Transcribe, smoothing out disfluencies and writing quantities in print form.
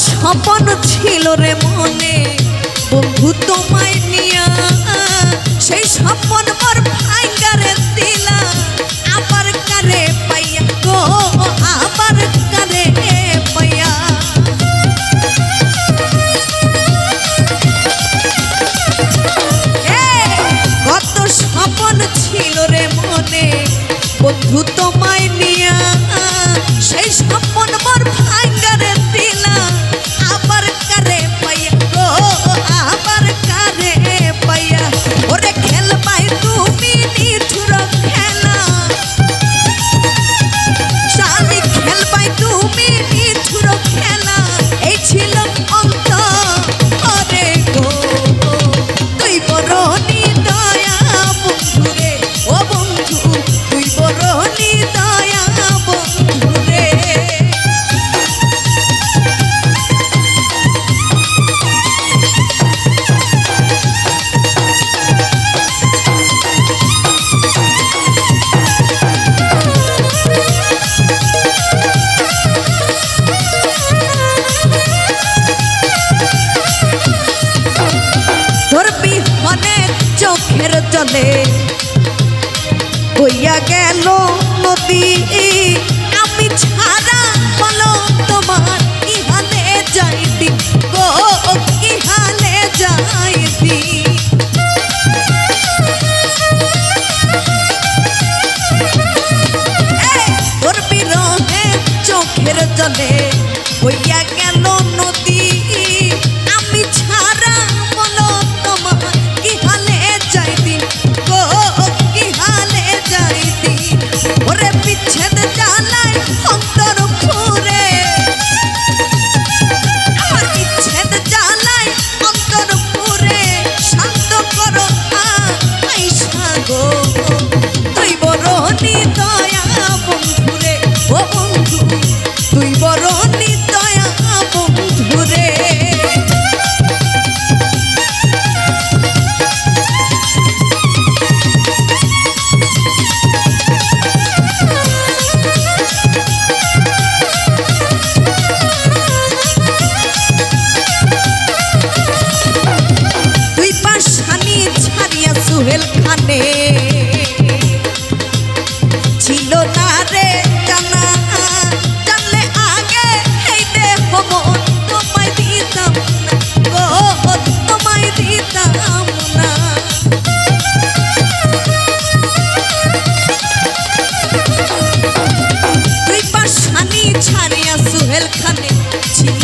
স্বপন ছিল রে মনে বন্ধু তোমায় নিয়া, সেই স্বপন মোর ভাঙ্গারে দিলা আবার কারে পাইয়া গো, আবার কারে পাইয়া। কত স্বপন ছিল রে মনে বন্ধু তোমায় নিয়া, সেই স্বপন মোর ভাঙ্গারে দিলা আবার কারে পাইয়া গো, আবার কারে পাইয়া। ওরে খেলবাই তুমি নিঠুর খেলা, শালি খেলবাই তুমি নিঠুর খেলা, এই ছিল অন্ত ওরে গো। তুই বড় নিদয়া বন্ধু রে, ও বন্ধু তুই বড় নিদয়া বন্ধু রে। তোর বিহনে চোখের জলে হইয়া গেল নদী, আমি ছাড়া বলো তোমার কি হালে যাইতি গো, কি হালে যাইতি। তোর বিরহে চোখের জলে হইয়া গেল নদী, আমি ছাড়া বলো তোমার কি হালে যাইতি গো, কি হালে যাইতি। ওরে বিচ্ছেদ জ্বালায় অন্তর পুরে, আমার বিচ্ছেদ জ্বালায় অন্তর পুরে, শান্ত করো আইসা গো। তুই বড় নিদয়া বন্ধু রে, ও বন্ধু তুই বড় নিদয়া বন্ধু রে। তুই পাশানি ছাড়িয়া সুহেল খানে ছিল না রে জানা, জানলে আগে এই দেহ মন তোমায় দিতাম না গো, তোমায় দিতাম না। তুই পাশানি ছাড়িয়া সুহেল খানে ছিল